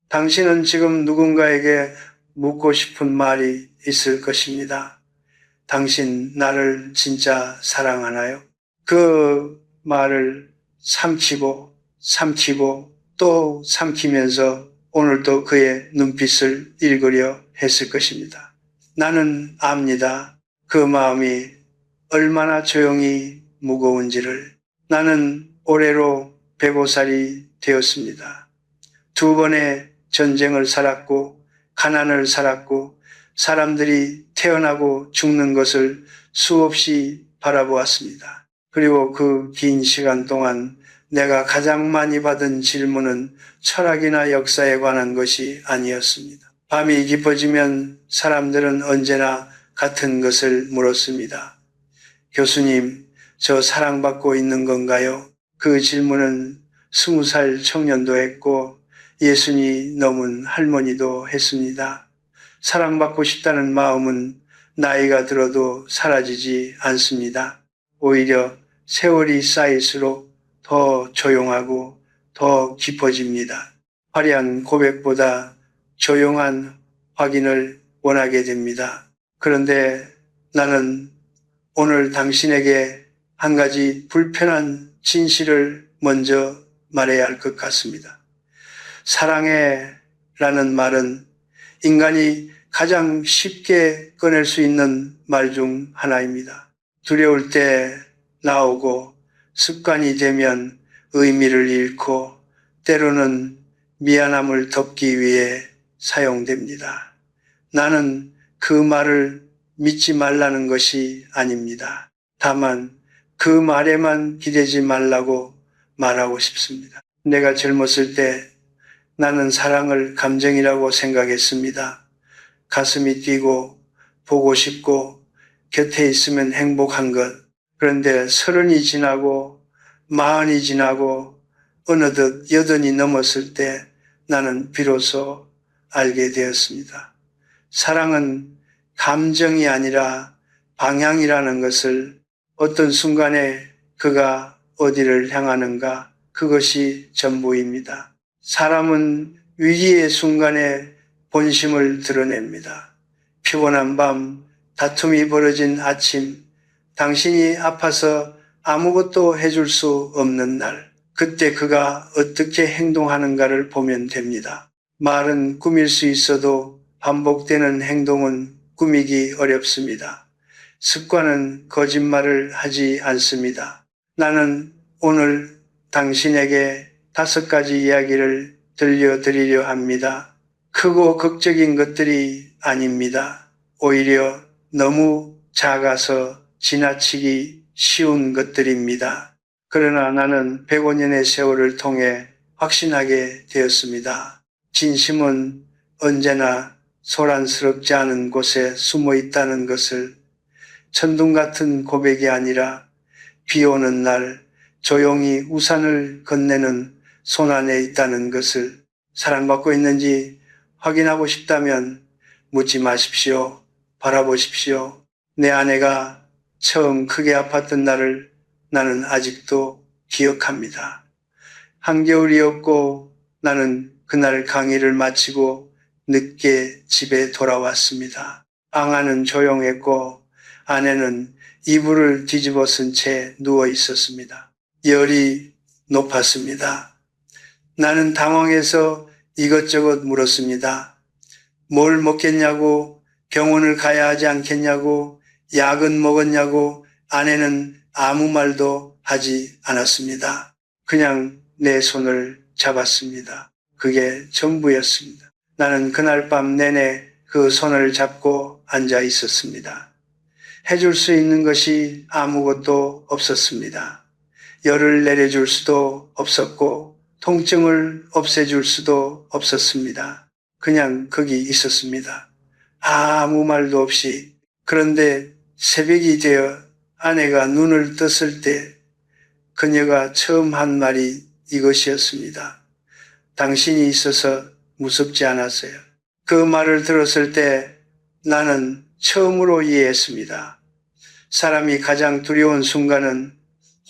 당신은 지금 누군가에게 묻고 싶은 말이 있을 것입니다. 당신 나를 진짜 사랑하나요? 그 말을 삼키고 또 삼키면서 오늘도 그의 눈빛을 읽으려 했을 것입니다. 나는 압니다. 그 마음이 얼마나 조용히 무거운지를. 나는 올해로 105살이 되었습니다. 2번의 전쟁을 살았고 가난을 살았고 사람들이 태어나고 죽는 것을 수없이 바라보았습니다. 그리고 그 긴 시간 동안 내가 가장 많이 받은 질문은 철학이나 역사에 관한 것이 아니었습니다. 밤이 깊어지면 사람들은 언제나 같은 것을 물었습니다. 교수님, 저 사랑받고 있는 건가요? 그 질문은 20살 청년도 했고 60이 넘은 할머니도 했습니다. 사랑받고 싶다는 마음은 나이가 들어도 사라지지 않습니다. 오히려 세월이 쌓일수록 더 조용하고 더 깊어집니다. 화려한 고백보다 조용한 확인을 원하게 됩니다. 그런데 나는 오늘 당신에게 한 가지 불편한 진실을 먼저 말해야 할 것 같습니다. 사랑해 라는 말은 인간이 가장 쉽게 꺼낼 수 있는 말 중 하나입니다. 두려울 때 나오고 습관이 되면 의미를 잃고 때로는 미안함을 덮기 위해 사용됩니다. 나는 그 말을 믿지 말라는 것이 아닙니다. 다만 그 말에만 기대지 말라고 말하고 싶습니다. 내가 젊었을 때 나는 사랑을 감정이라고 생각했습니다. 가슴이 뛰고 보고 싶고 곁에 있으면 행복한 것. 그런데 30이 지나고 40이 지나고 어느덧 80이 넘었을 때 나는 비로소 알게 되었습니다. 사랑은 감정이 아니라 방향이라는 것을, 어떤 순간에 그가 어디를 향하는가, 그것이 전부입니다. 사람은 위기의 순간에 본심을 드러냅니다. 피곤한 밤, 다툼이 벌어진 아침, 당신이 아파서 아무것도 해줄 수 없는 날, 그때 그가 어떻게 행동하는가를 보면 됩니다. 말은 꾸밀 수 있어도 반복되는 행동은 꾸미기 어렵습니다. 습관은 거짓말을 하지 않습니다. 나는 오늘 당신에게 5가지 이야기를 들려드리려 합니다. 크고 극적인 것들이 아닙니다. 오히려 너무 작아서 지나치기 쉬운 것들입니다. 그러나 나는 105년의 세월을 통해 확신하게 되었습니다. 진심은 언제나 소란스럽지 않은 곳에 숨어 있다는 것을, 천둥 같은 고백이 아니라 비 오는 날 조용히 우산을 건네는 손 안에 있다는 것을, 사랑받고 있는지 확인하고 싶다면 묻지 마십시오. 바라보십시오. 내 아내가 처음 크게 아팠던 날을 나는 아직도 기억합니다. 한겨울이었고 나는 그날 강의를 마치고 늦게 집에 돌아왔습니다. 방 안은 조용했고 아내는 이불을 뒤집어 쓴 채 누워 있었습니다. 열이 높았습니다. 나는 당황해서 이것저것 물었습니다. 뭘 먹겠냐고, 병원을 가야 하지 않겠냐고, 약은 먹었냐고. 아내는 아무 말도 하지 않았습니다. 그냥 내 손을 잡았습니다. 그게 전부였습니다. 나는 그날 밤 내내 그 손을 잡고 앉아 있었습니다. 해줄 수 있는 것이 아무것도 없었습니다. 열을 내려줄 수도 없었고 통증을 없애줄 수도 없었습니다. 그냥 거기 있었습니다. 아무 말도 없이. 그런데 새벽이 되어 아내가 눈을 떴을 때 그녀가 처음 한 말이 이것이었습니다. 당신이 있어서 무섭지 않았어요. 그 말을 들었을 때 나는 처음으로 이해했습니다. 사람이 가장 두려운 순간은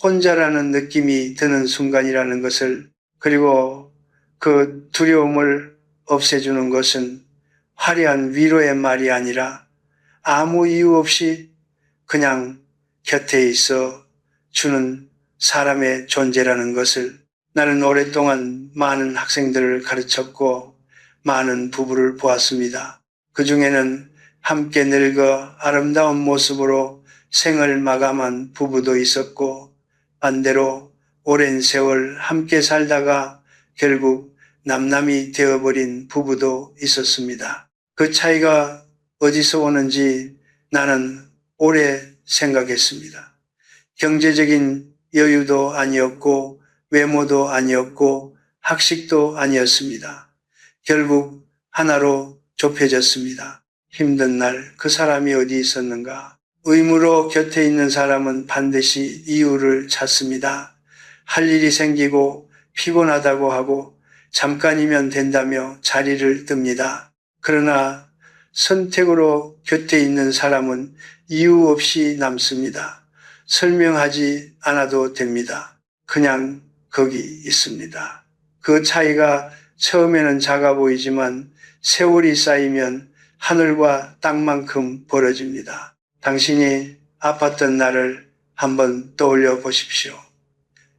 혼자라는 느낌이 드는 순간이라는 것을, 그리고 그 두려움을 없애주는 것은 화려한 위로의 말이 아니라 아무 이유 없이 그냥 곁에 있어 주는 사람의 존재라는 것을 나는 오랫동안 많은 학생들을 가르쳤고 많은 부부를 보았습니다. 그 중에는 함께 늙어 아름다운 모습으로 생을 마감한 부부도 있었고 반대로 오랜 세월 함께 살다가 결국 남남이 되어버린 부부도 있었습니다. 그 차이가 어디서 오는지 나는 오래 생각했습니다. 경제적인 여유도 아니었고 외모도 아니었고 학식도 아니었습니다. 결국 하나로 좁혀졌습니다. 힘든 날 그 사람이 어디 있었는가? 의무로 곁에 있는 사람은 반드시 이유를 찾습니다. 할 일이 생기고 피곤하다고 하고 잠깐이면 된다며 자리를 뜹니다. 그러나 선택으로 곁에 있는 사람은 이유 없이 남습니다. 설명하지 않아도 됩니다. 그냥 거기 있습니다. 그 차이가 처음에는 작아 보이지만 세월이 쌓이면 하늘과 땅만큼 벌어집니다. 당신이 아팠던 날을 한번 떠올려 보십시오.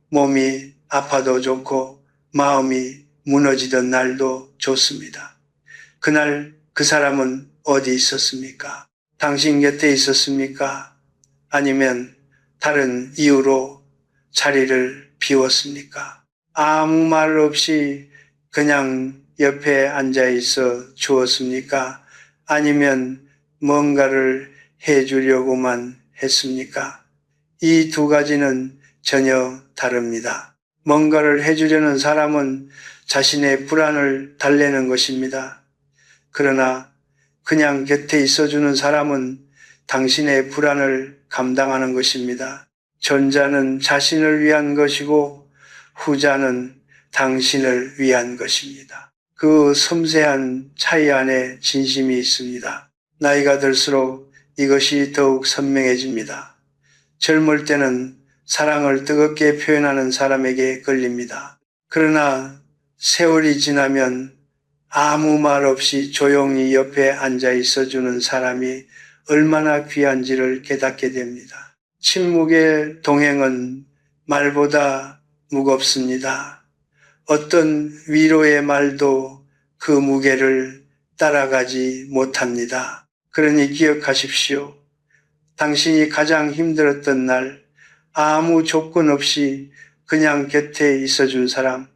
몸이 아파도 좋고 마음이 무너지던 날도 좋습니다. 그날 그 사람은 어디 있었습니까? 당신 곁에 있었습니까? 아니면 다른 이유로 자리를 비웠습니까? 아무 말 없이 그냥 옆에 앉아 있어 주었습니까? 아니면 뭔가를 해주려고만 했습니까? 이 두 가지는 전혀 다릅니다. 뭔가를 해주려는 사람은 자신의 불안을 달래는 것입니다. 그러나 그냥 곁에 있어주는 사람은 당신의 불안을 감당하는 것입니다. 전자는 자신을 위한 것이고 후자는 당신을 위한 것입니다. 그 섬세한 차이 안에 진심이 있습니다. 나이가 들수록 이것이 더욱 선명해집니다. 젊을 때는 사랑을 뜨겁게 표현하는 사람에게 걸립니다. 그러나 세월이 지나면 아무 말 없이 조용히 옆에 앉아 있어주는 사람이 얼마나 귀한지를 깨닫게 됩니다. 침묵의 동행은 말보다 무겁습니다. 어떤 위로의 말도 그 무게를 따라가지 못합니다. 그러니 기억하십시오. 당신이 가장 힘들었던 날 아무 조건 없이 그냥 곁에 있어준 사람,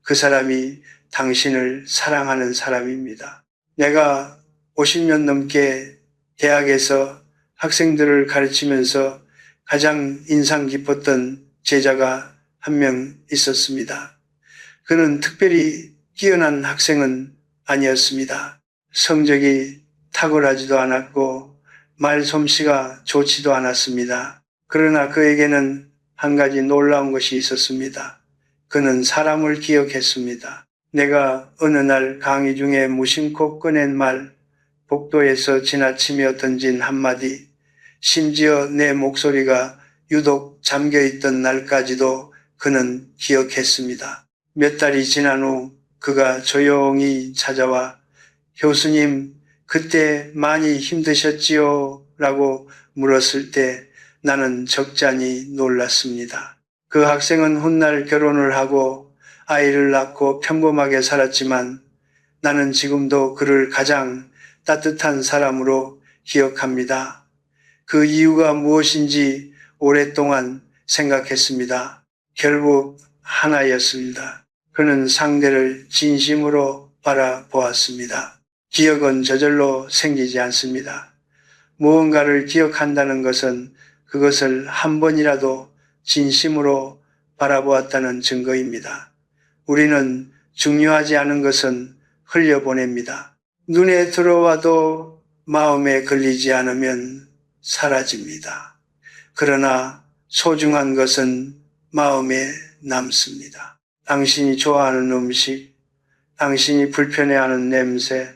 그 사람이 당신을 사랑하는 사람입니다. 내가 50년 넘게 대학에서 학생들을 가르치면서 가장 인상 깊었던 제자가 한 명 있었습니다. 그는 특별히 뛰어난 학생은 아니었습니다. 성적이 탁월하지도 않았고 말솜씨가 좋지도 않았습니다. 그러나 그에게는 한 가지 놀라운 것이 있었습니다. 그는 사람을 기억했습니다. 내가 어느 날 강의 중에 무심코 꺼낸 말, 복도에서 지나치며 던진 한마디, 심지어 내 목소리가 유독 잠겨있던 날까지도 그는 기억했습니다. 몇 달이 지난 후 그가 조용히 찾아와 교수님, 그때 많이 힘드셨지요? 라고 물었을 때 나는 적잖이 놀랐습니다. 그 학생은 훗날 결혼을 하고 아이를 낳고 평범하게 살았지만 나는 지금도 그를 가장 따뜻한 사람으로 기억합니다. 그 이유가 무엇인지 오랫동안 생각했습니다. 결국 하나였습니다. 그는 상대를 진심으로 바라보았습니다. 기억은 저절로 생기지 않습니다. 무언가를 기억한다는 것은 그것을 한 번이라도 진심으로 바라보았다는 증거입니다. 우리는 중요하지 않은 것은 흘려보냅니다. 눈에 들어와도 마음에 걸리지 않으면 사라집니다. 그러나 소중한 것은 마음에 남습니다. 당신이 좋아하는 음식, 당신이 불편해하는 냄새,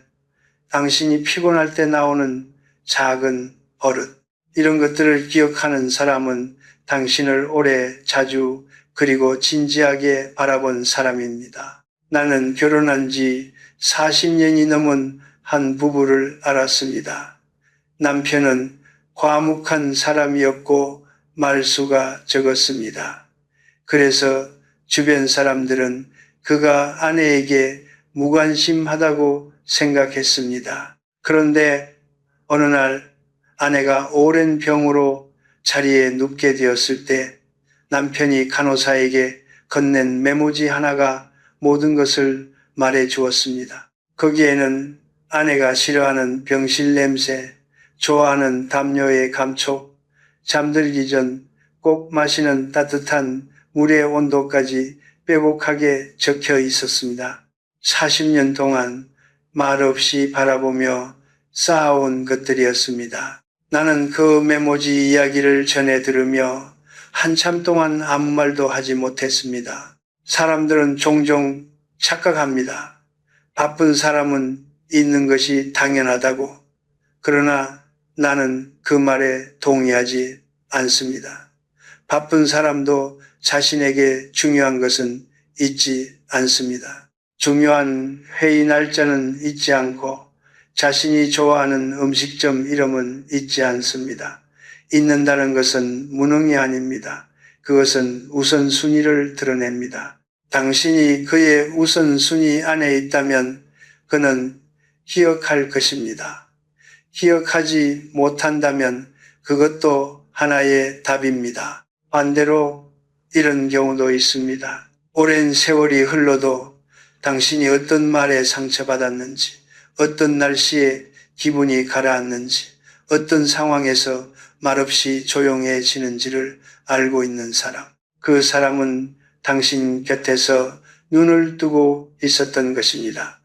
당신이 피곤할 때 나오는 작은 버릇, 이런 것들을 기억하는 사람은 당신을 오래 자주 그리고 진지하게 바라본 사람입니다. 나는 결혼한 지 40년이 넘은 한 부부를 알았습니다. 남편은 과묵한 사람이었고 말수가 적었습니다. 그래서 주변 사람들은 그가 아내에게 무관심하다고 생각했습니다. 그런데 어느 날 아내가 오랜 병으로 자리에 눕게 되었을 때 남편이 간호사에게 건넨 메모지 하나가 모든 것을 말해 주었습니다. 거기에는 아내가 싫어하는 병실 냄새, 좋아하는 담요의 감촉, 잠들기 전 꼭 마시는 따뜻한 물의 온도까지 빼곡하게 적혀 있었습니다. 40년 동안 말없이 바라보며 쌓아온 것들이었습니다. 나는 그 메모지 이야기를 전해 들으며 한참 동안 아무 말도 하지 못했습니다. 사람들은 종종 착각합니다. 바쁜 사람은 있는 것이 당연하다고. 그러나 나는 그 말에 동의하지 않습니다. 바쁜 사람도 자신에게 중요한 것은 잊지 않습니다. 중요한 회의 날짜는 잊지 않고 자신이 좋아하는 음식점 이름은 잊지 않습니다. 잊는다는 것은 무능이 아닙니다. 그것은 우선순위를 드러냅니다. 당신이 그의 우선순위 안에 있다면 그는 기억할 것입니다. 기억하지 못한다면 그것도 하나의 답입니다. 반대로 이런 경우도 있습니다. 오랜 세월이 흘러도 당신이 어떤 말에 상처받았는지, 어떤 날씨에 기분이 가라앉는지, 어떤 상황에서 말없이 조용해지는지를 알고 있는 사람. 그 사람은 당신 곁에서 눈을 뜨고 있었던 것입니다.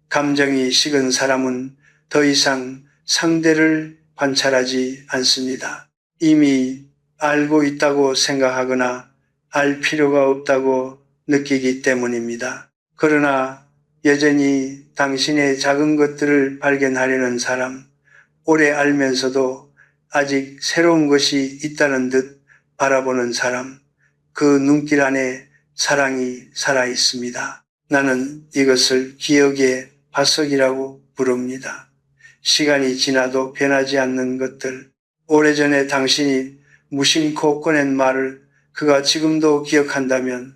감정이 식은 사람은 더 이상 상대를 관찰하지 않습니다. 이미 알고 있다고 생각하거나 알 필요가 없다고 느끼기 때문입니다. 그러나 여전히 당신의 작은 것들을 발견하려는 사람, 오래 알면서도 아직 새로운 것이 있다는 듯 바라보는 사람, 그 눈길 안에 사랑이 살아 있습니다. 나는 이것을 기억의 화석이라고 부릅니다. 시간이 지나도 변하지 않는 것들, 오래전에 당신이 무심코 꺼낸 말을 그가 지금도 기억한다면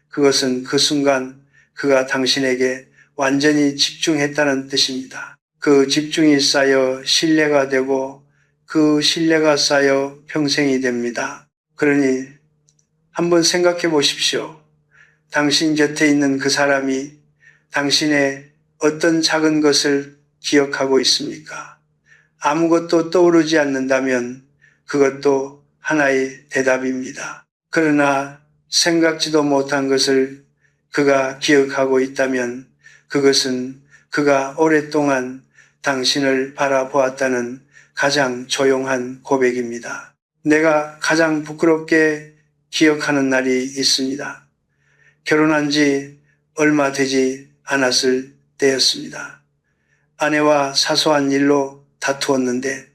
그것은 그 순간 그가 당신에게 완전히 집중했다는 뜻입니다. 그 집중이 쌓여 신뢰가 되고 그 신뢰가 쌓여 평생이 됩니다. 그러니 한번 생각해 보십시오. 당신 곁에 있는 그 사람이 당신의 어떤 작은 것을 기억하고 있습니까? 아무것도 떠오르지 않는다면 그것도 하나의 대답입니다. 그러나 생각지도 못한 것을 그가 기억하고 있다면 그것은 그가 오랫동안 당신을 바라보았다는 가장 조용한 고백입니다. 내가 가장 부끄럽게 기억하는 날이 있습니다. 결혼한 지 얼마 되지 않았을 때였습니다. 아내와 사소한 일로 다투었는데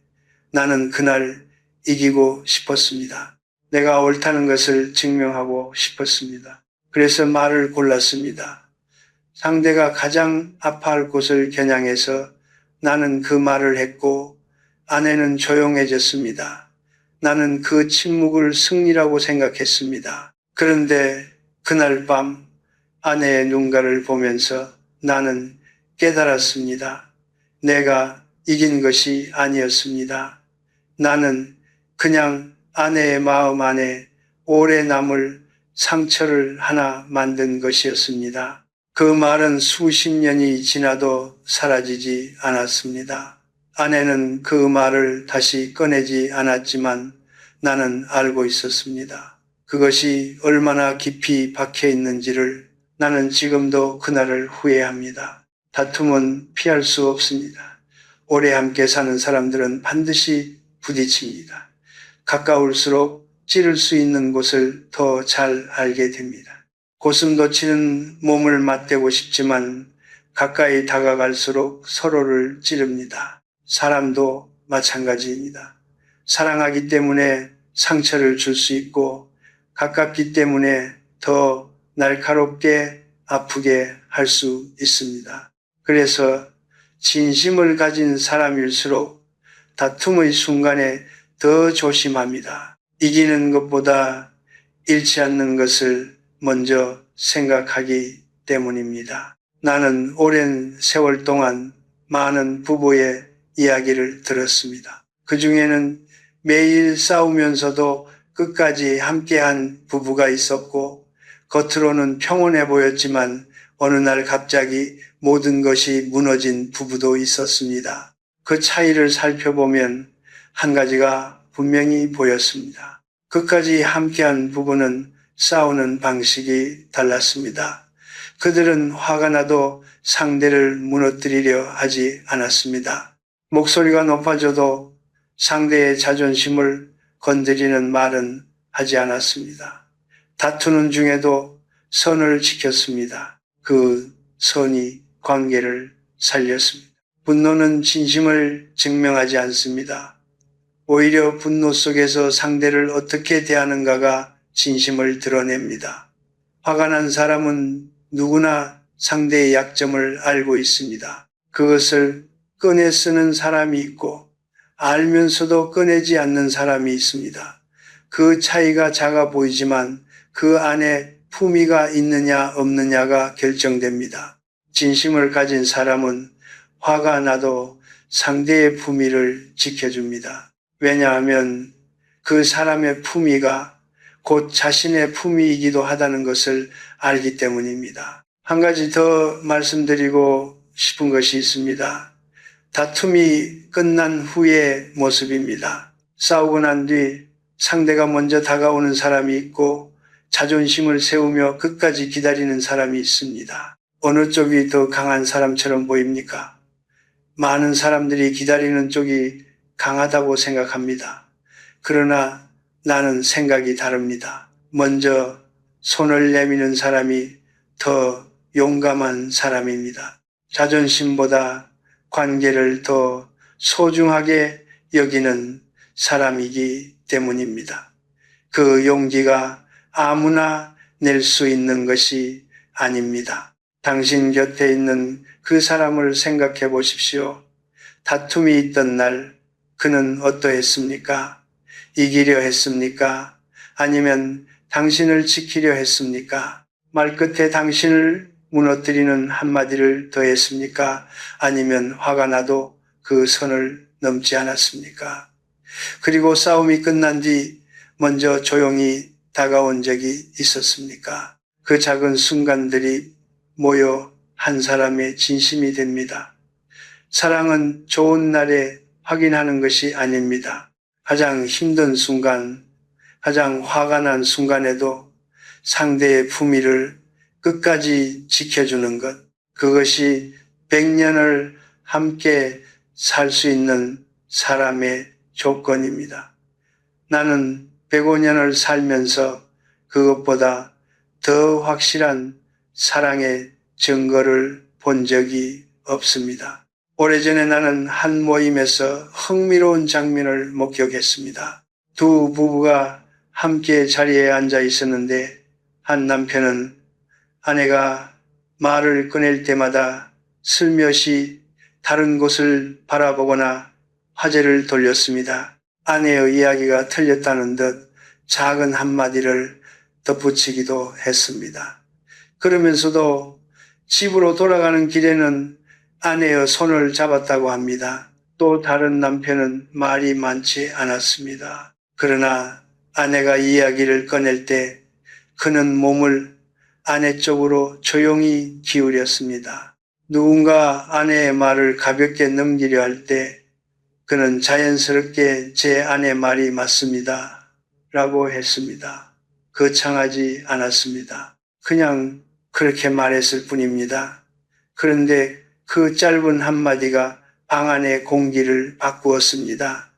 나는 그날 이기고 싶었습니다. 내가 옳다는 것을 증명하고 싶었습니다. 그래서 말을 골랐습니다. 상대가 가장 아파할 곳을 겨냥해서 나는 그 말을 했고 아내는 조용해졌습니다. 나는 그 침묵을 승리라고 생각했습니다. 그런데 그날 밤 아내의 눈가를 보면서 나는 깨달았습니다. 내가 이긴 것이 아니었습니다. 나는 그냥 아내의 마음 안에 오래 남을 상처를 하나 만든 것이었습니다. 그 말은 수십 년이 지나도 사라지지 않았습니다. 아내는 그 말을 다시 꺼내지 않았지만 나는 알고 있었습니다. 그것이 얼마나 깊이 박혀 있는지를. 나는 지금도 그날을 후회합니다. 다툼은 피할 수 없습니다. 오래 함께 사는 사람들은 반드시 부딪힙니다. 가까울수록 찌를 수 있는 곳을 더 잘 알게 됩니다. 고슴도치는 몸을 맞대고 싶지만 가까이 다가갈수록 서로를 찌릅니다. 사람도 마찬가지입니다. 사랑하기 때문에 상처를 줄 수 있고 가깝기 때문에 더 날카롭게 아프게 할 수 있습니다. 그래서 진심을 가진 사람일수록 다툼의 순간에 더 조심합니다. 이기는 것보다 잃지 않는 것을 먼저 생각하기 때문입니다. 나는 오랜 세월 동안 많은 부부의 이야기를 들었습니다. 그 중에는 매일 싸우면서도 끝까지 함께한 부부가 있었고, 겉으로는 평온해 보였지만 어느 날 갑자기 모든 것이 무너진 부부도 있었습니다. 그 차이를 살펴보면 한 가지가 분명히 보였습니다. 끝까지 함께한 부부는 싸우는 방식이 달랐습니다. 그들은 화가 나도 상대를 무너뜨리려 하지 않았습니다. 목소리가 높아져도 상대의 자존심을 건드리는 말은 하지 않았습니다. 다투는 중에도 선을 지켰습니다. 그 선이 관계를 살렸습니다. 분노는 진심을 증명하지 않습니다. 오히려 분노 속에서 상대를 어떻게 대하는가가 진심을 드러냅니다. 화가 난 사람은 누구나 상대의 약점을 알고 있습니다. 그것을 꺼내 쓰는 사람이 있고 알면서도 꺼내지 않는 사람이 있습니다. 그 차이가 작아 보이지만 그 안에 품위가 있느냐 없느냐가 결정됩니다. 진심을 가진 사람은 화가 나도 상대의 품위를 지켜줍니다. 왜냐하면 그 사람의 품위가 곧 자신의 품위이기도 하다는 것을 알기 때문입니다. 한 가지 더 말씀드리고 싶은 것이 있습니다. 다툼이 끝난 후의 모습입니다. 싸우고 난 뒤 상대가 먼저 다가오는 사람이 있고 자존심을 세우며 끝까지 기다리는 사람이 있습니다. 어느 쪽이 더 강한 사람처럼 보입니까? 많은 사람들이 기다리는 쪽이 강하다고 생각합니다. 그러나 나는 생각이 다릅니다. 먼저 손을 내미는 사람이 더 용감한 사람입니다. 자존심보다 관계를 더 소중하게 여기는 사람이기 때문입니다. 그 용기가 아무나 낼 수 있는 것이 아닙니다. 당신 곁에 있는 그 사람을 생각해 보십시오. 다툼이 있던 날 그는 어떠했습니까? 이기려 했습니까? 아니면 당신을 지키려 했습니까? 말끝에 당신을 무너뜨리는 한마디를 더했습니까? 아니면 화가 나도 그 선을 넘지 않았습니까? 그리고 싸움이 끝난 뒤 먼저 조용히 다가온 적이 있었습니까? 그 작은 순간들이 모여 한 사람의 진심이 됩니다. 사랑은 좋은 날에 확인하는 것이 아닙니다. 가장 힘든 순간, 가장 화가 난 순간에도 상대의 품위를 끝까지 지켜주는 것, 그것이 100년을 함께 살 수 있는 사람의 조건입니다. 나는 105년을 살면서 그것보다 더 확실한 사랑의 증거를 본 적이 없습니다. 오래전에 나는 한 모임에서 흥미로운 장면을 목격했습니다. 두 부부가 함께 자리에 앉아 있었는데 한 남편은 아내가 말을 꺼낼 때마다 슬며시 다른 곳을 바라보거나 화제를 돌렸습니다. 아내의 이야기가 틀렸다는 듯 작은 한마디를 덧붙이기도 했습니다. 그러면서도 집으로 돌아가는 길에는 아내의 손을 잡았다고 합니다. 또 다른 남편은 말이 많지 않았습니다. 그러나 아내가 이야기를 꺼낼 때 그는 몸을 아내 쪽으로 조용히 기울였습니다. 누군가 아내의 말을 가볍게 넘기려 할 때 그는 자연스럽게 제 아내 말이 맞습니다. 라고 했습니다. 거창하지 않았습니다. 그냥 그렇게 말했을 뿐입니다. 그런데 그 짧은 한마디가 방 안의 공기를 바꾸었습니다.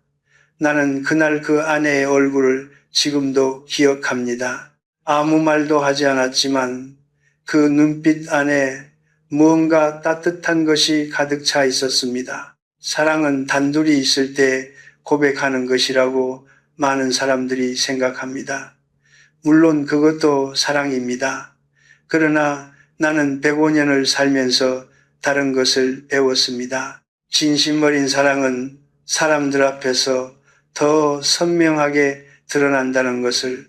나는 그날 그 아내의 얼굴을 지금도 기억합니다. 아무 말도 하지 않았지만 그 눈빛 안에 무언가 따뜻한 것이 가득 차 있었습니다. 사랑은 단둘이 있을 때 고백하는 것이라고 많은 사람들이 생각합니다. 물론 그것도 사랑입니다. 그러나 나는 105년을 살면서 다른 것을 배웠습니다. 진심 어린 사랑은 사람들 앞에서 더 선명하게 드러난다는 것을.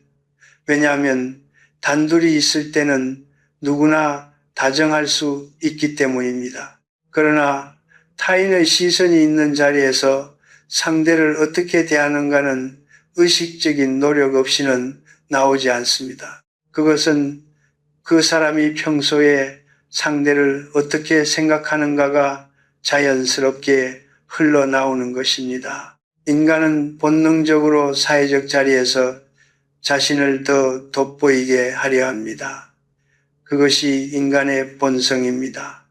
왜냐하면 단둘이 있을 때는 누구나 다정할 수 있기 때문입니다. 그러나 타인의 시선이 있는 자리에서 상대를 어떻게 대하는가는 의식적인 노력 없이는 나오지 않습니다. 그것은 그 사람이 평소에 상대를 어떻게 생각하는가가 자연스럽게 흘러나오는 것입니다. 인간은 본능적으로 사회적 자리에서 자신을 더 돋보이게 하려 합니다. 그것이 인간의 본성입니다.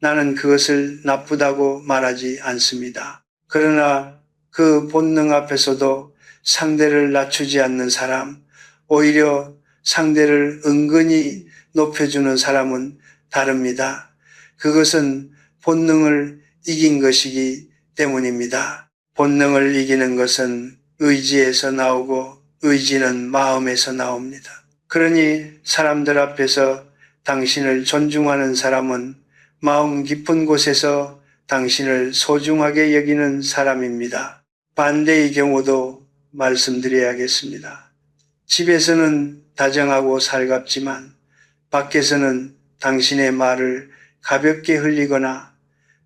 나는 그것을 나쁘다고 말하지 않습니다. 그러나 그 본능 앞에서도 상대를 낮추지 않는 사람, 오히려 상대를 은근히 높여주는 사람은 다릅니다. 그것은 본능을 이긴 것이기 때문입니다. 본능을 이기는 것은 의지에서 나오고 의지는 마음에서 나옵니다. 그러니 사람들 앞에서 당신을 존중하는 사람은 마음 깊은 곳에서 당신을 소중하게 여기는 사람입니다. 반대의 경우도 말씀드려야겠습니다. 집에서는 다정하고 살갑지만 밖에서는 당신의 말을 가볍게 흘리거나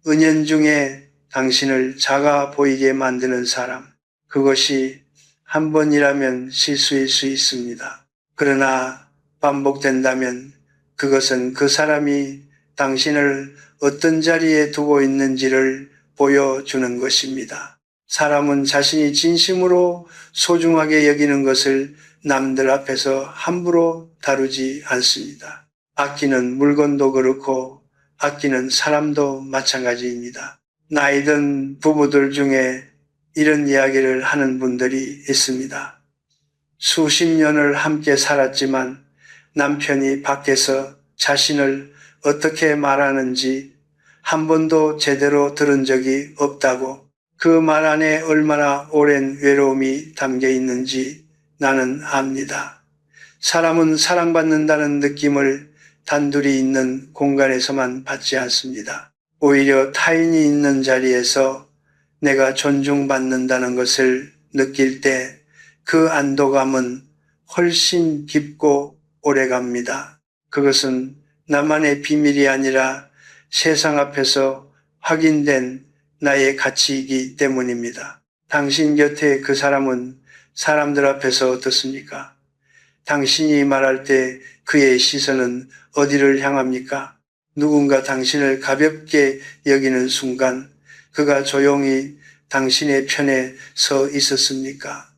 은연중에 당신을 작아 보이게 만드는 사람, 그것이 한 번이라면 실수일 수 있습니다. 그러나 반복된다면 그것은 그 사람이 당신을 어떤 자리에 두고 있는지를 보여주는 것입니다. 사람은 자신이 진심으로 소중하게 여기는 것을 남들 앞에서 함부로 다루지 않습니다. 아끼는 물건도 그렇고 아끼는 사람도 마찬가지입니다. 나이 든 부부들 중에 이런 이야기를 하는 분들이 있습니다. 수십 년을 함께 살았지만 남편이 밖에서 자신을 어떻게 말하는지 한 번도 제대로 들은 적이 없다고, 그 말 안에 얼마나 오랜 외로움이 담겨 있는지 나는 압니다. 사람은 사랑받는다는 느낌을 단둘이 있는 공간에서만 받지 않습니다. 오히려 타인이 있는 자리에서 내가 존중받는다는 것을 느낄 때 그 안도감은 훨씬 깊고 오래갑니다. 그것은 나만의 비밀이 아니라 세상 앞에서 확인된 나의 가치이기 때문입니다. 당신 곁에 그 사람은 사람들 앞에서 어떻습니까? 당신이 말할 때 그의 시선은 어디를 향합니까? 누군가 당신을 가볍게 여기는 순간 그가 조용히 당신의 편에 서 있었습니까?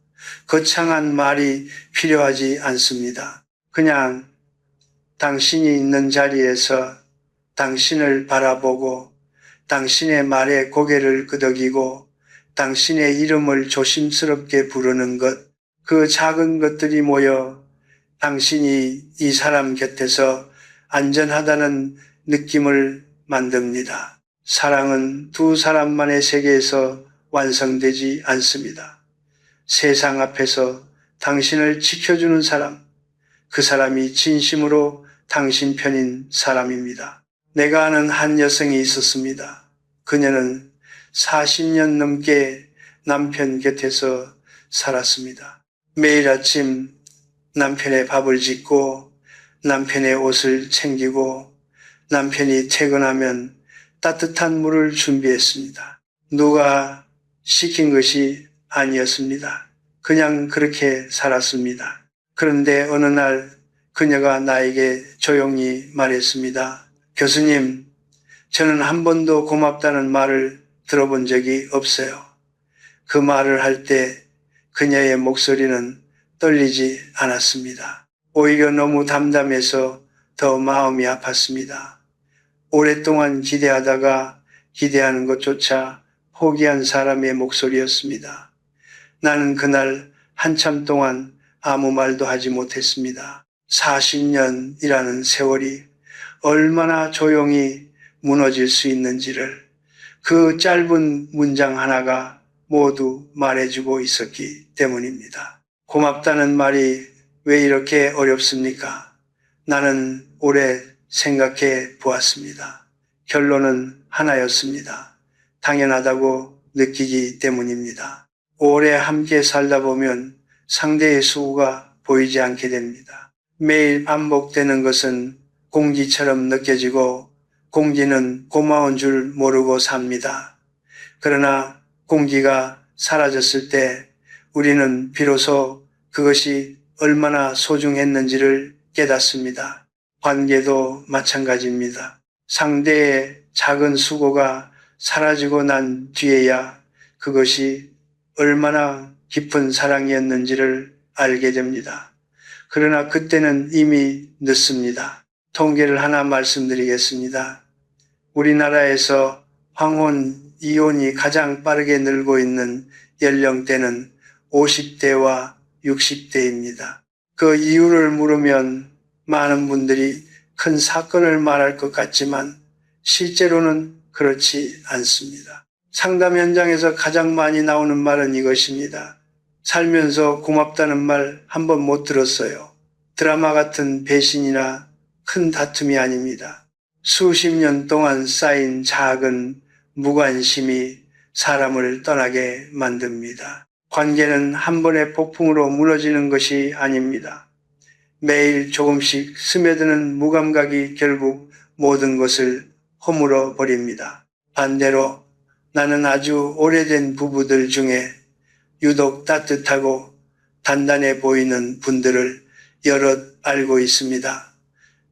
거창한 말이 필요하지 않습니다. 그냥 당신이 있는 자리에서 당신을 바라보고 당신의 말에 고개를 끄덕이고 당신의 이름을 조심스럽게 부르는 것, 그 작은 것들이 모여 당신이 이 사람 곁에서 안전하다는 느낌을 만듭니다. 사랑은 두 사람만의 세계에서 완성되지 않습니다. 세상 앞에서 당신을 지켜주는 사람, 그 사람이 진심으로 당신 편인 사람입니다. 내가 아는 한 여성이 있었습니다. 그녀는 40년 넘게 남편 곁에서 살았습니다. 매일 아침 남편의 밥을 짓고 남편의 옷을 챙기고 남편이 퇴근하면 따뜻한 물을 준비했습니다. 누가 시킨 것이 아니었습니다. 그냥 그렇게 살았습니다. 그런데 어느 날 그녀가 나에게 조용히 말했습니다. 교수님, 저는 한 번도 고맙다는 말을 들어본 적이 없어요. 그 말을 할 때 그녀의 목소리는 떨리지 않았습니다. 오히려 너무 담담해서 더 마음이 아팠습니다. 오랫동안 기대하다가 기대하는 것조차 포기한 사람의 목소리였습니다. 나는 그날 한참 동안 아무 말도 하지 못했습니다. 40년이라는 세월이 얼마나 조용히 무너질 수 있는지를 그 짧은 문장 하나가 모두 말해주고 있었기 때문입니다. 고맙다는 말이 왜 이렇게 어렵습니까? 나는 오래 생각해 보았습니다. 결론은 하나였습니다. 당연하다고 느끼기 때문입니다. 오래 함께 살다 보면 상대의 수고가 보이지 않게 됩니다. 매일 반복되는 것은 공기처럼 느껴지고 공기는 고마운 줄 모르고 삽니다. 그러나 공기가 사라졌을 때 우리는 비로소 그것이 얼마나 소중했는지를 깨닫습니다. 관계도 마찬가지입니다. 상대의 작은 수고가 사라지고 난 뒤에야 그것이 얼마나 깊은 사랑이었는지를 알게 됩니다. 그러나 그때는 이미 늦습니다. 통계를 하나 말씀드리겠습니다. 우리나라에서 황혼, 이혼이 가장 빠르게 늘고 있는 연령대는 50대와 60대입니다. 그 이유를 물으면 많은 분들이 큰 사건을 말할 것 같지만 실제로는 그렇지 않습니다. 상담 현장에서 가장 많이 나오는 말은 이것입니다. 살면서 고맙다는 말 한 번 못 들었어요. 드라마 같은 배신이나 큰 다툼이 아닙니다. 수십 년 동안 쌓인 작은 무관심이 사람을 떠나게 만듭니다. 관계는 한 번의 폭풍으로 무너지는 것이 아닙니다. 매일 조금씩 스며드는 무감각이 결국 모든 것을 허물어 버립니다. 반대로 나는 아주 오래된 부부들 중에 유독 따뜻하고 단단해 보이는 분들을 여럿 알고 있습니다.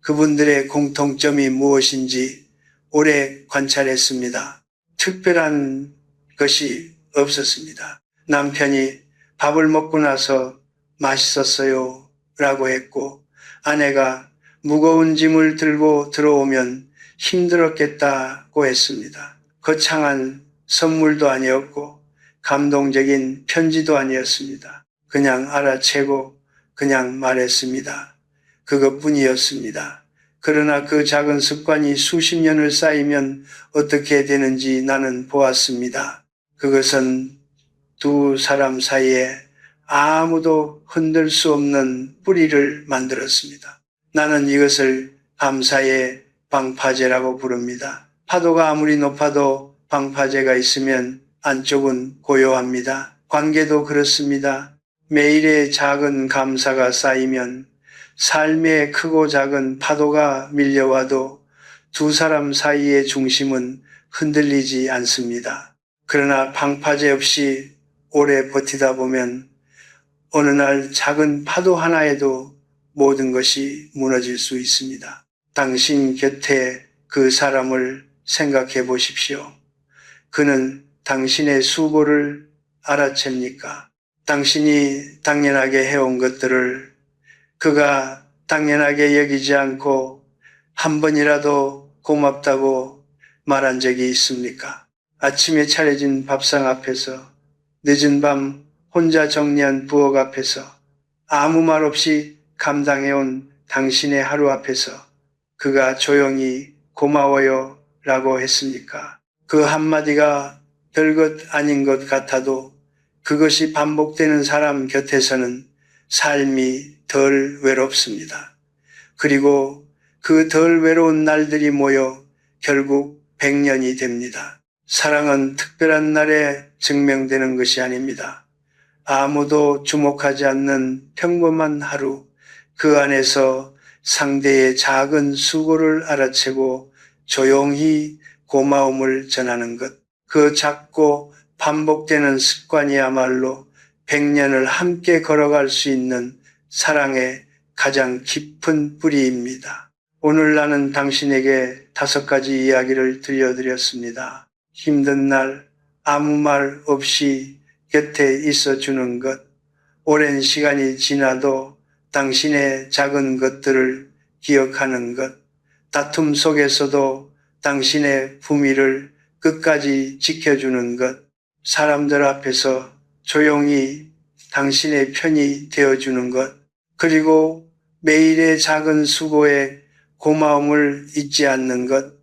그분들의 공통점이 무엇인지 오래 관찰했습니다. 특별한 것이 없었습니다. 남편이 밥을 먹고 나서 맛있었어요 라고 했고 아내가 무거운 짐을 들고 들어오면 힘들었겠다고 했습니다. 거창한 선물도 아니었고 감동적인 편지도 아니었습니다. 그냥 알아채고 그냥 말했습니다. 그것뿐이었습니다. 그러나 그 작은 습관이 수십 년을 쌓이면 어떻게 되는지 나는 보았습니다. 그것은 두 사람 사이에 아무도 흔들 수 없는 뿌리를 만들었습니다. 나는 이것을 감사의 방파제라고 부릅니다. 파도가 아무리 높아도 방파제가 있으면 안쪽은 고요합니다. 관계도 그렇습니다. 매일의 작은 감사가 쌓이면 삶의 크고 작은 파도가 밀려와도 두 사람 사이의 중심은 흔들리지 않습니다. 그러나 방파제 없이 오래 버티다 보면 어느 날 작은 파도 하나에도 모든 것이 무너질 수 있습니다. 당신 곁에 그 사람을 생각해 보십시오. 그는 당신의 수고를 알아챕니까? 당신이 당연하게 해온 것들을 그가 당연하게 여기지 않고 한 번이라도 고맙다고 말한 적이 있습니까? 아침에 차려진 밥상 앞에서 늦은 밤 혼자 정리한 부엌 앞에서 아무 말 없이 감당해온 당신의 하루 앞에서 그가 조용히 고마워요 라고 했습니까? 그 한마디가 별것 아닌 것 같아도 그것이 반복되는 사람 곁에서는 삶이 덜 외롭습니다. 그리고 그 덜 외로운 날들이 모여 결국 100년이 됩니다. 사랑은 특별한 날에 증명되는 것이 아닙니다. 아무도 주목하지 않는 평범한 하루, 그 안에서 상대의 작은 수고를 알아채고 조용히 고마움을 전하는 것, 그 작고 반복되는 습관이야말로 100년을 함께 걸어갈 수 있는 사랑의 가장 깊은 뿌리입니다. 오늘 나는 당신에게 5가지 이야기를 들려드렸습니다. 힘든 날 아무 말 없이 곁에 있어주는 것, 오랜 시간이 지나도 당신의 작은 것들을 기억하는 것, 다툼 속에서도 당신의 품위를 끝까지 지켜주는 것, 사람들 앞에서 조용히 당신의 편이 되어주는 것, 그리고 매일의 작은 수고에 고마움을 잊지 않는 것,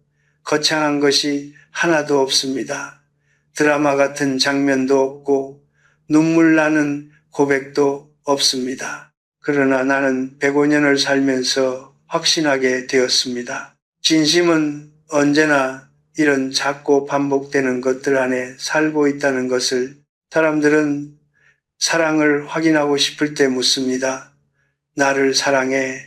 거창한 것이 하나도 없습니다. 드라마 같은 장면도 없고 눈물 나는 고백도 없습니다. 그러나 나는 105년을 살면서 확신하게 되었습니다. 진심은 언제나 이런 작고 반복되는 것들 안에 살고 있다는 것을 사람들은 사랑을 확인하고 싶을 때 묻습니다. 나를 사랑해?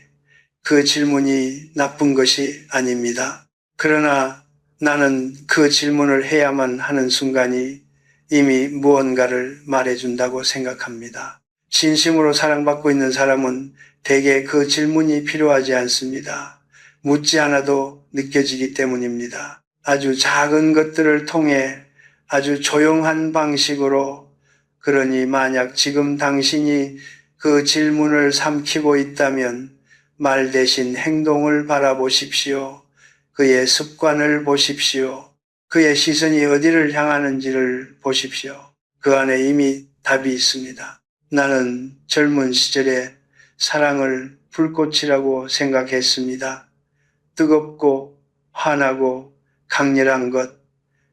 그 질문이 나쁜 것이 아닙니다. 그러나 나는 그 질문을 해야만 하는 순간이 이미 무언가를 말해준다고 생각합니다. 진심으로 사랑받고 있는 사람은 대개 그 질문이 필요하지 않습니다. 묻지 않아도 느껴지기 때문입니다. 아주 작은 것들을 통해 아주 조용한 방식으로, 그러니 만약 지금 당신이 그 질문을 삼키고 있다면 말 대신 행동을 바라보십시오. 그의 습관을 보십시오. 그의 시선이 어디를 향하는지를 보십시오. 그 안에 이미 답이 있습니다. 나는 젊은 시절에 사랑을 불꽃이라고 생각했습니다. 뜨겁고 환하고 강렬한 것.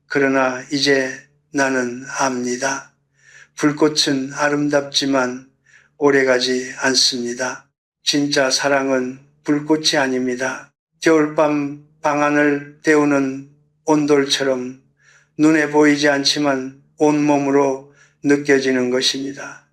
그러나 이제 나는 압니다. 불꽃은 아름답지만 오래가지 않습니다. 진짜 사랑은 불꽃이 아닙니다. 겨울밤 방안을 데우는 온돌처럼 눈에 보이지 않지만 온몸으로 느껴지는 것입니다.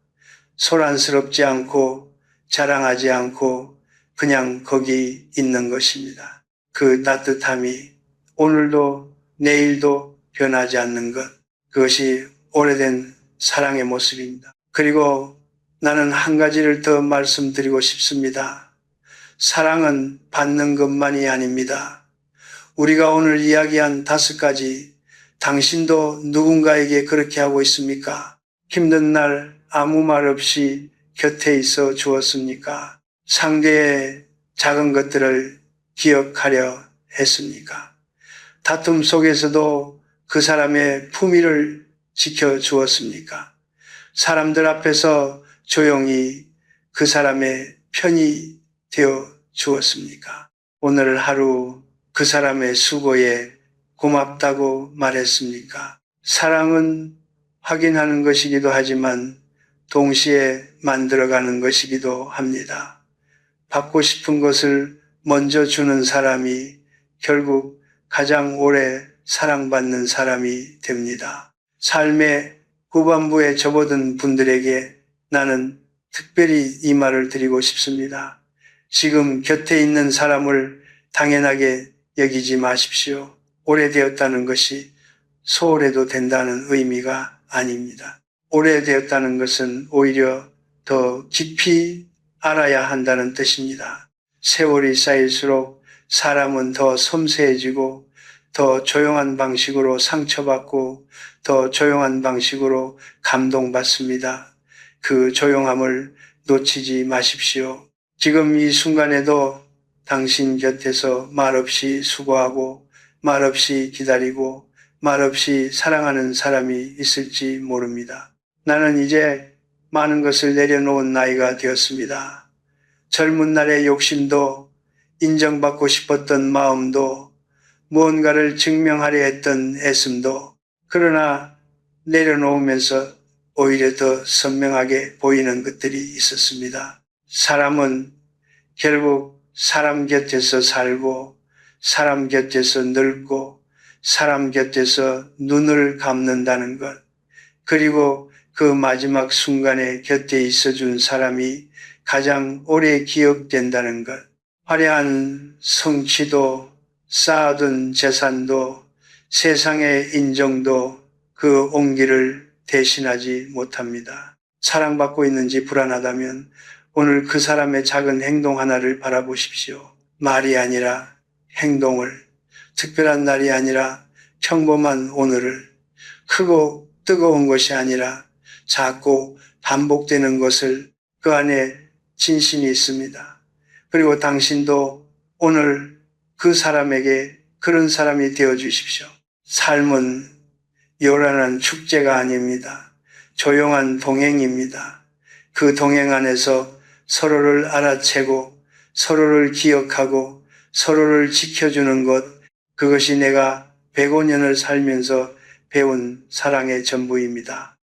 소란스럽지 않고 자랑하지 않고 그냥 거기 있는 것입니다. 그 따뜻함이 오늘도 내일도 변하지 않는 것, 그것이 오래된 사랑의 모습입니다. 그리고 나는 한 가지를 더 말씀드리고 싶습니다. 사랑은 받는 것만이 아닙니다. 우리가 오늘 이야기한 5가지, 당신도 누군가에게 그렇게 하고 있습니까? 힘든 날 아무 말 없이 곁에 있어 주었습니까? 상대의 작은 것들을 기억하려 했습니까? 다툼 속에서도 그 사람의 품위를 지켜 주었습니까? 사람들 앞에서 조용히 그 사람의 편이 되어 주었습니까? 오늘 하루 그 사람의 수고에 고맙다고 말했습니까? 사랑은 확인하는 것이기도 하지만 동시에 만들어가는 것이기도 합니다. 받고 싶은 것을 먼저 주는 사람이 결국 가장 오래 사랑받는 사람이 됩니다. 삶의 후반부에 접어든 분들에게 나는 특별히 이 말을 드리고 싶습니다. 지금 곁에 있는 사람을 당연하게 여기지 마십시오. 오래되었다는 것이 소홀해도 된다는 의미가 아닙니다. 오래되었다는 것은 오히려 더 깊이 알아야 한다는 뜻입니다. 세월이 쌓일수록 사람은 더 섬세해지고 더 조용한 방식으로 상처받고 더 조용한 방식으로 감동받습니다. 그 조용함을 놓치지 마십시오. 지금 이 순간에도 당신 곁에서 말없이 수고하고 말없이 기다리고 말없이 사랑하는 사람이 있을지 모릅니다. 나는 이제 많은 것을 내려놓은 나이가 되었습니다. 젊은 날의 욕심도 인정받고 싶었던 마음도 무언가를 증명하려 했던 애씀도 그러나 내려놓으면서 오히려 더 선명하게 보이는 것들이 있었습니다. 사람은 결국 사람 곁에서 살고 사람 곁에서 늙고 사람 곁에서 눈을 감는다는 것, 그리고 그 마지막 순간에 곁에 있어준 사람이 가장 오래 기억된다는 것. 화려한 성취도 쌓아둔 재산도 세상의 인정도 그 온기를 대신하지 못합니다. 사랑받고 있는지 불안하다면 오늘 그 사람의 작은 행동 하나를 바라보십시오. 말이 아니라 행동을, 특별한 날이 아니라 평범한 오늘을, 크고 뜨거운 것이 아니라 작고 반복되는 것을, 그 안에 진심이 있습니다. 그리고 당신도 오늘 그 사람에게 그런 사람이 되어 주십시오. 삶은 요란한 축제가 아닙니다. 조용한 동행입니다. 그 동행 안에서 서로를 알아채고 서로를 기억하고 서로를 지켜주는 것, 그것이 내가 105년을 살면서 배운 사랑의 전부입니다.